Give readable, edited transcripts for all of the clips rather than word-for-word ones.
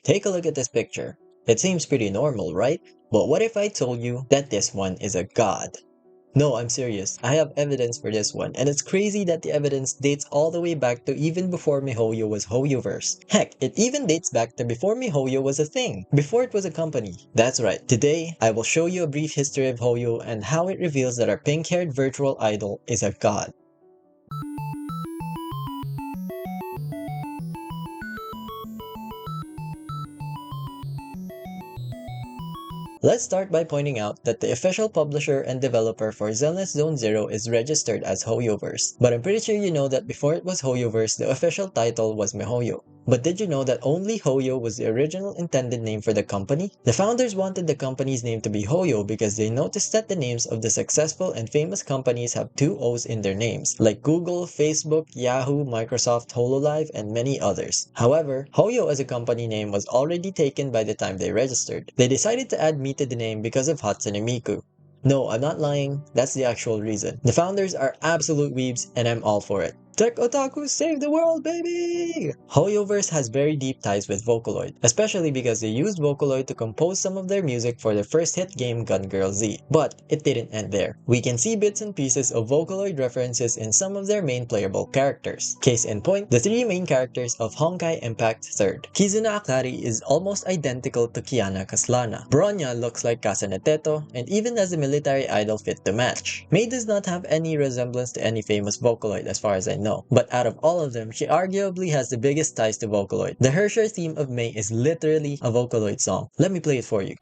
Take a look at this picture. It seems pretty normal, right? But what if I told you that this one is a god? No, I'm serious. I have evidence for this one, and it's crazy that the evidence dates all the way back to even before MiHoYo was Hoyoverse. Heck, it even dates back to before MiHoYo was a thing, before it was a company. That's right, today I will show you a brief history of Hoyo and how it reveals that our pink-haired virtual idol is a god. Let's start by pointing out that the official publisher and developer for Zenless Zone Zero is registered as Hoyoverse, but I'm pretty sure you know that before it was Hoyoverse, the official title was MiHoYo. But did you know that only Hoyo was the original intended name for the company? The founders wanted the company's name to be Hoyo because they noticed that the names of the successful and famous companies have two O's in their names, like Google, Facebook, Yahoo, Microsoft, HoloLive, and many others. However, Hoyo as a company name was already taken by the time they registered. They decided to add me to the name because of Hatsune Miku. No, I'm not lying, that's the actual reason. The founders are absolute weebs and I'm all for it. Tech Otaku save the world, baby! Hoyoverse has very deep ties with Vocaloid, especially because they used Vocaloid to compose some of their music for their first hit game Gun Girl Z. But it didn't end there. We can see bits and pieces of Vocaloid references in some of their main playable characters. Case in point, the three main characters of Honkai Impact 3rd. Kizuna Akari is almost identical to Kiana Kaslana. Bronya looks like Kasane Teto, and even has a military idol fit to match. Mei does not have any resemblance to any famous Vocaloid as far as I know. But out of all of them, she arguably has the biggest ties to Vocaloid. The Hersher theme of Mei is literally a Vocaloid song. Let me play it for you.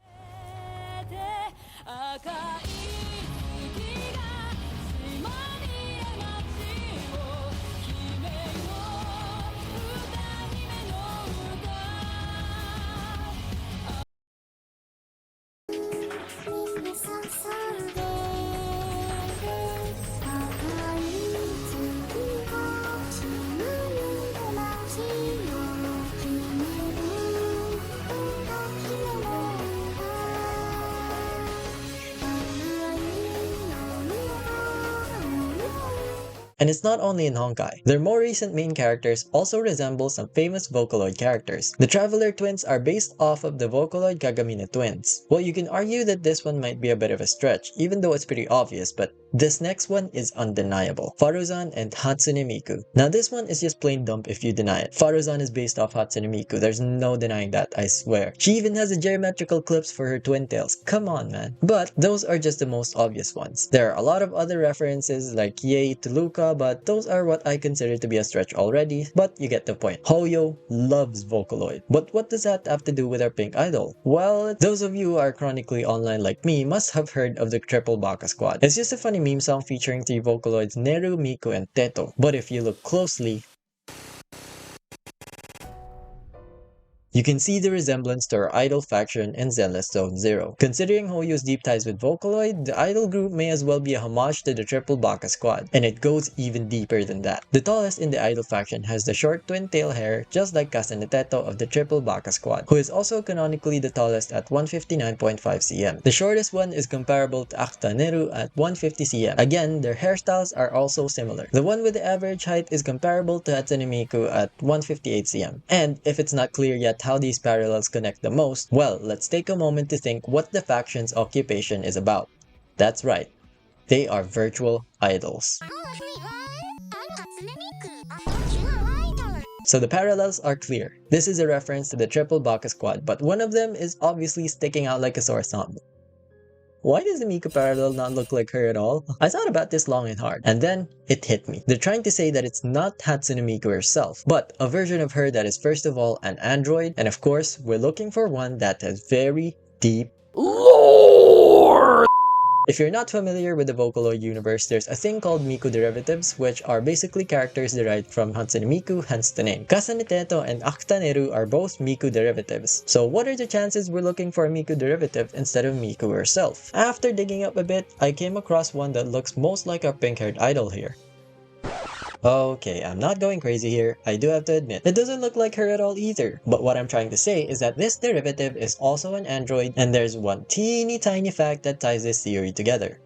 And it's not only in Honkai. Their more recent main characters also resemble some famous Vocaloid characters. The Traveler twins are based off of the Vocaloid Kagamine twins. Well, you can argue that this one might be a bit of a stretch, even though it's pretty obvious, but this next one is undeniable. Faruzan and Hatsune Miku. Now this one is just plain dumb if you deny it. Faruzan is based off Hatsune Miku, there's no denying that, I swear. She even has a geometrical clips for her twin tails, come on man. But those are just the most obvious ones. There are a lot of other references like Yei to Luca, but those are what I consider to be a stretch already, but you get the point. Hoyo loves Vocaloid. But what does that have to do with our pink idol? Well, those of you who are chronically online like me must have heard of the triple Baka squad. It's just a funny meme song featuring three Vocaloids Neru, Miku, and Teto. But if you look closely, you can see the resemblance to our idol faction in Zenless Zone Zero. Considering Hoyo's deep ties with Vocaloid, the idol group may as well be a homage to the triple Baka squad, and it goes even deeper than that. The tallest in the idol faction has the short twin tail hair, just like Kasane Teto of the triple Baka squad, who is also canonically the tallest at 159.5 cm. The shortest one is comparable to Akta Neru at 150 cm. Again, their hairstyles are also similar. The one with the average height is comparable to Hatsune Miku at 158 cm. And if it's not clear yet how these parallels connect the most, well, let's take a moment to think what the faction's occupation is about. That's right, they are virtual idols. So the parallels are clear. This is a reference to the triple Baka squad, but one of them is obviously sticking out like a sore thumb. Why does the Miku parallel not look like her at all? I thought about this long and hard, and then it hit me. They're trying to say that it's not Hatsune Miku herself, but a version of her that is first of all an android, and of course, we're looking for one that has very deep lore. If you're not familiar with the Vocaloid universe, there's a thing called Miku derivatives, which are basically characters derived from Hatsune Miku, hence the name. Kasane Teto and Akta Neru are both Miku derivatives. So what are the chances we're looking for a Miku derivative instead of Miku herself? After digging up a bit, I came across one that looks most like our pink-haired idol here. Okay, I'm not going crazy here, I do have to admit, it doesn't look like her at all either. But what I'm trying to say is that this derivative is also an android, and there's one teeny tiny fact that ties this theory together.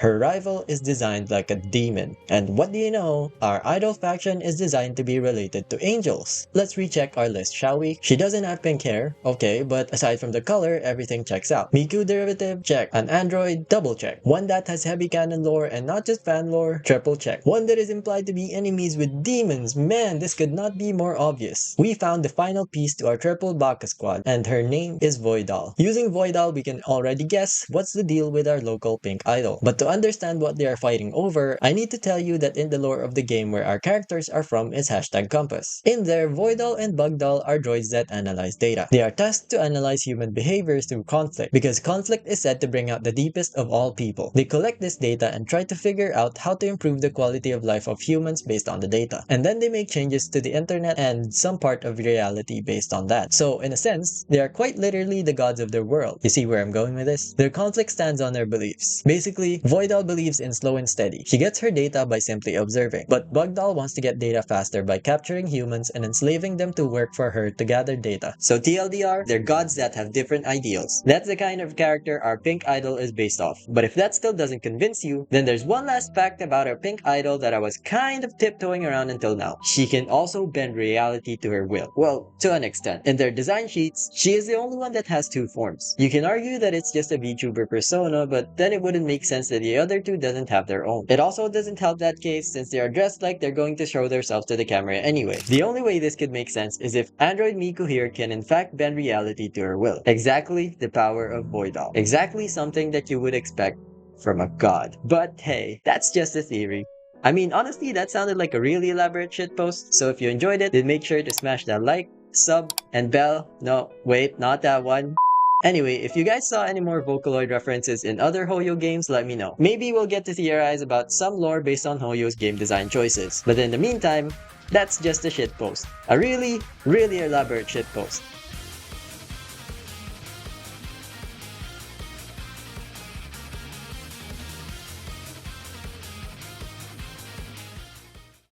Her rival is designed like a demon. And what do you know? Our idol faction is designed to be related to angels. Let's recheck our list, shall we? She doesn't have pink hair, okay, but aside from the color, everything checks out. Miku derivative, check. An android, double check. One that has heavy canon lore and not just fan lore, triple check. One that is implied to be enemies with demons, man, this could not be more obvious. We found the final piece to our triple Baka squad, and her name is Voidal. Using Voidal, we can already guess what's the deal with our local pink idol. But to understand what they are fighting over, I need to tell you that in the lore of the game where our characters are from is #compass. In there, Voidal and Bugdal are droids that analyze data. They are tasked to analyze human behaviors through conflict, because conflict is said to bring out the deepest of all people. They collect this data and try to figure out how to improve the quality of life of humans based on the data. And then they make changes to the internet and some part of reality based on that. So, in a sense, they are quite literally the gods of their world. You see where I'm going with this? Their conflict stands on their beliefs. Basically, Voidal believes in slow and steady. She gets her data by simply observing. But Bugdal wants to get data faster by capturing humans and enslaving them to work for her to gather data. So TLDR, they're gods that have different ideals. That's the kind of character our pink idol is based off. But if that still doesn't convince you, then there's one last fact about our pink idol that I was kind of tiptoeing around until now. She can also bend reality to her will. Well, to an extent. In their design sheets, she is the only one that has two forms. You can argue that it's just a VTuber persona, but then it wouldn't make sense that the other two doesn't have their own. It also doesn't help that case since they are dressed like they're going to show themselves to the camera anyway. The only way this could make sense is if Android Miku here can in fact bend reality to her will. Exactly the power of Voidal. Exactly something that you would expect from a god. But hey, that's just a theory. I mean, honestly, that sounded like a really elaborate shitpost, so if you enjoyed it, then make sure to smash that like, sub, and bell. No, wait, not that one. Anyway, if you guys saw any more Vocaloid references in other Hoyo games, let me know. Maybe we'll get to theorize about some lore based on Hoyo's game design choices. But in the meantime, that's just a shitpost. A really, really elaborate shitpost.